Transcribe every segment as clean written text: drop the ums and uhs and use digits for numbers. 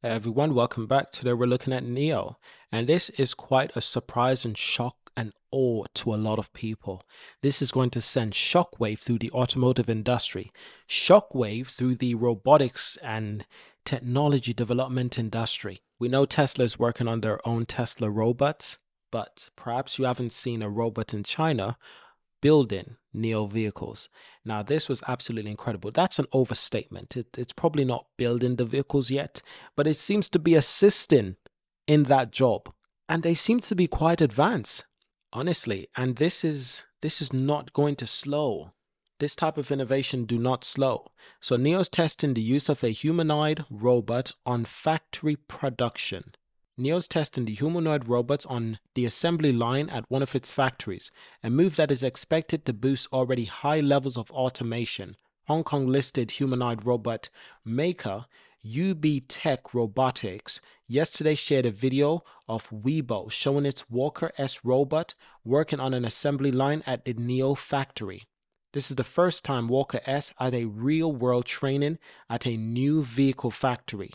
Hey everyone, welcome back. Today we're looking at NIO, and this is quite a surprise and shock and awe to a lot of people. This is going to send shockwave through the automotive industry, shockwave through the robotics and technology development industry. We know Tesla is working on their own Tesla robots, but perhaps you haven't seen a robot in China building NIO vehicles. Now, this was absolutely incredible. That's an overstatement. It's probably not building the vehicles yet, but it seems to be assisting in that job. And they seem to be quite advanced, honestly. And this is not going to slow. This type of innovation do not slow. So NIO's testing the use of a humanoid robot on factory production. NIO's testing the humanoid robots on the assembly line at one of its factories, a move that is expected to boost already high levels of automation. Hong Kong-listed humanoid robot maker UB Tech Robotics yesterday shared a video of Weibo showing its Walker S robot working on an assembly line at the NIO factory. This is the first time Walker S had a real-world training at a new vehicle factory.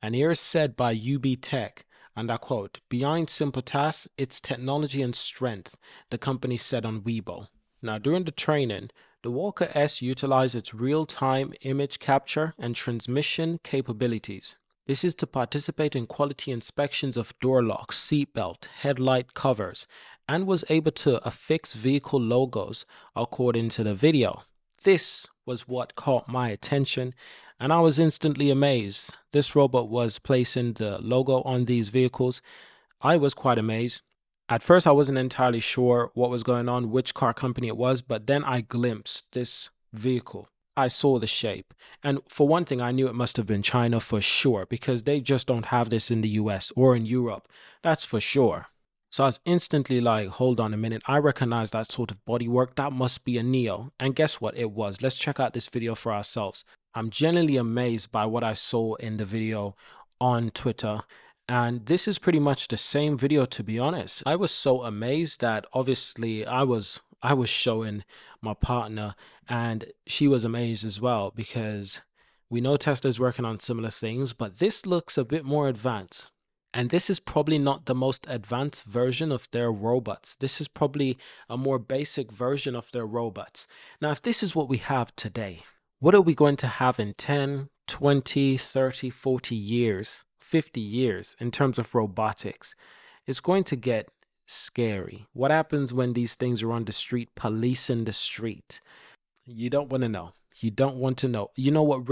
And here is said by UB Tech, and I quote, "Behind simple tasks, it's technology and strength," the company said on Weibo. Now, during the training, the Walker S utilized its real-time image capture and transmission capabilities. This is to participate in quality inspections of door locks, seatbelt, headlight covers, and was able to affix vehicle logos according to the video. This was what caught my attention, and I was instantly amazed. This robot was placing the logo on these vehicles. I was quite amazed. At first, I wasn't entirely sure what was going on, which car company it was, but then I glimpsed this vehicle. I saw the shape. And for one thing, I knew it must have been China for sure, because they just don't have this in the US or in Europe. That's for sure. So I was instantly like, hold on a minute. I recognize that sort of bodywork. That must be a NIO. And guess what? It was. Let's check out this video for ourselves. I'm genuinely amazed by what I saw in the video on Twitter. And this is pretty much the same video, to be honest. I was so amazed that obviously I was showing my partner, and she was amazed as well, because we know Tesla is working on similar things, but this looks a bit more advanced. And this is probably not the most advanced version of their robots. This is probably a more basic version of their robots. Now, if this is what we have today, what are we going to have in 10, 20, 30, 40 years, 50 years in terms of robotics? It's going to get scary. What happens when these things are on the street, policing the street? You don't want to know. You don't want to know. You know what?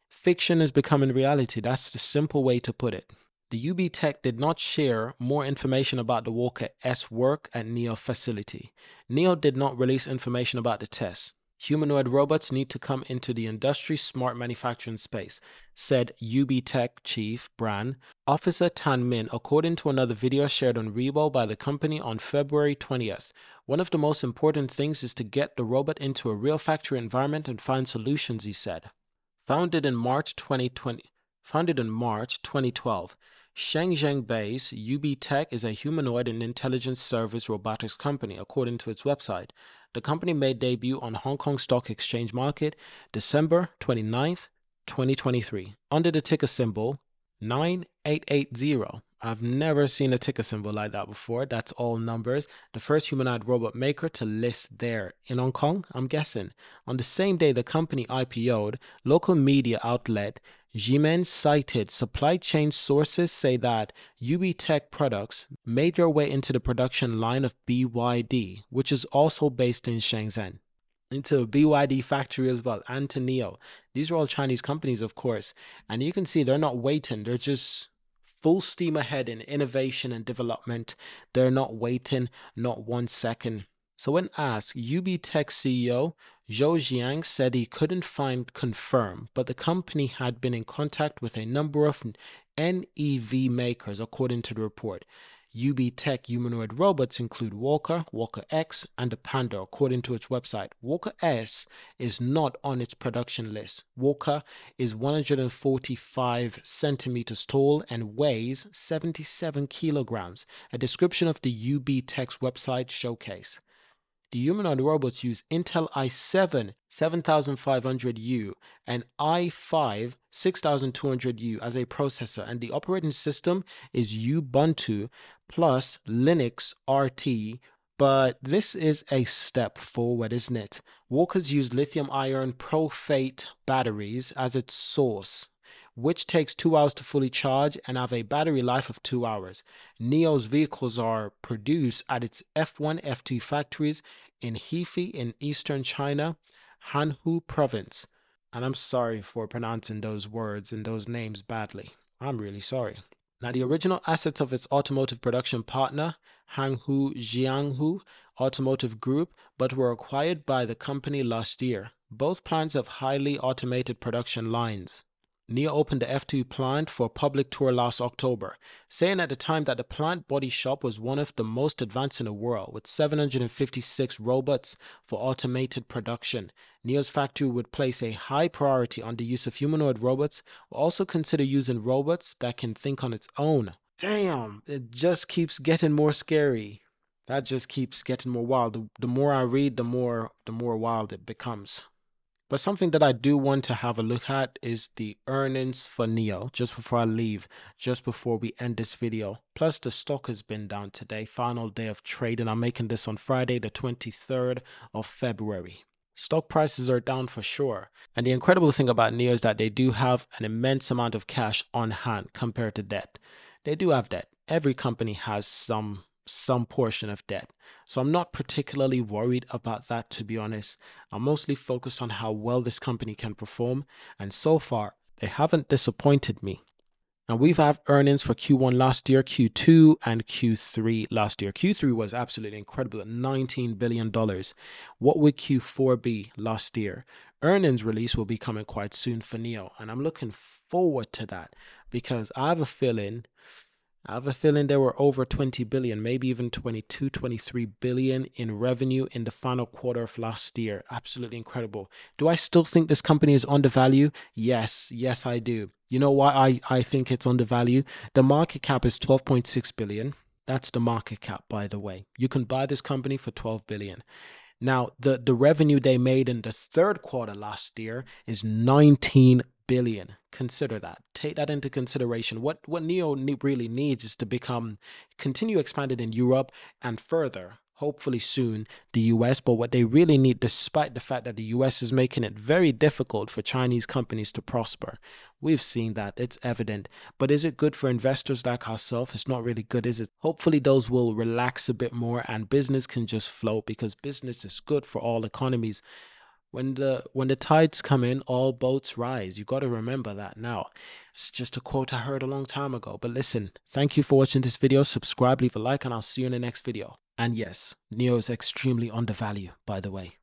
Fiction is becoming reality. That's the simple way to put it. The UB Tech did not share more information about the Walker S work at NIO facility. NIO did not release information about the test. Humanoid robots need to come into the industry smart manufacturing space, said UB Tech Chief Brand Officer Tan Min, according to another video shared on Weibo by the company on February 20th. One of the most important things is to get the robot into a real factory environment and find solutions, he said. Founded in March 2012, Shenzhen-based UB Tech is a humanoid and intelligence service robotics company, according to its website. The company made debut on Hong Kong Stock Exchange Market December 29th, 2023, under the ticker symbol 9880. I've never seen a ticker symbol like that before. That's all numbers. The first humanoid robot maker to list there in Hong Kong, I'm guessing. On the same day the company IPO'd, local media outlet Jimen cited supply chain sources say that UB Tech products made their way into the production line of BYD, which is also based in Shenzhen, into a BYD factory as well, and to NIO. These are all Chinese companies, of course, and you can see they're not waiting. They're just full steam ahead in innovation and development. They're not waiting, not 1 second. So when asked, UB Tech CEO Zhou Jiang said he couldn't confirm, but the company had been in contact with a number of NEV makers, according to the report. UB Tech humanoid robots include Walker, Walker X, and the Panda, according to its website. Walker S is not on its production list. Walker is 145 centimeters tall and weighs 77 kilograms, a description of the UB Tech's website showcase. The humanoid robots use Intel i7 7500U and i5 6200U as a processor, and the operating system is Ubuntu plus Linux RT. But this is a step forward, isn't it? Walkers use lithium iron prophate batteries as its source, which takes 2 hours to fully charge and have a battery life of 2 hours. NIO's vehicles are produced at its F1, F2 factories in Hefei in eastern China, Hanhu province. And I'm sorry for pronouncing those words and those names badly. I'm really sorry. Now, the original assets of its automotive production partner, Hanghu Jianghu Automotive Group, but were acquired by the company last year. Both plants have highly automated production lines. NIO opened the F2 plant for a public tour last October, saying at the time that the plant body shop was one of the most advanced in the world, with 756 robots for automated production. NIO's factory would place a high priority on the use of humanoid robots, will also consider using robots that can think on its own. Damn, it just keeps getting more scary. That just keeps getting more wild. The more I read, the more wild it becomes. But something that I do want to have a look at is the earnings for NIO just before I leave, just before we end this video. Plus, the stock has been down today, final day of trading. I'm making this on Friday, the 23rd of February. Stock prices are down for sure. And the incredible thing about NIO is that they do have an immense amount of cash on hand compared to debt. They do have debt. Every company has some portion of debt. So I'm not particularly worried about that, to be honest. I'm mostly focused on how well this company can perform, and so far they haven't disappointed me. And we've had earnings for Q1 last year, Q2, and Q3 last year. Q3 was absolutely incredible at $19 billion. What would Q4 be last year? Earnings release will be coming quite soon for NIO, and I'm looking forward to that because I have a feeling there were over 20 billion, maybe even 22, 23 billion in revenue in the final quarter of last year. Absolutely incredible. Do I still think this company is undervalued? Yes, I do. You know why I think it's undervalued? The market cap is 12.6 billion. That's the market cap, by the way. You can buy this company for 12 billion. Now, the revenue they made in the third quarter last year is 19 billion. Consider that. Take that into consideration. What NIO really needs is to continue expanded in Europe and further, hopefully soon, the US. But what they really need, despite the fact that the US is making it very difficult for Chinese companies to prosper, we've seen that, it's evident. But is it good for investors like ourselves? It's not really good, is it? Hopefully those will relax a bit more and business can just flow, because business is good for all economies. When the tides come in, all boats rise. You got to remember that now. It's just a quote I heard a long time ago. But listen, thank you for watching this video. Subscribe, leave a like, and I'll see you in the next video. And yes, NIO is extremely undervalued, by the way.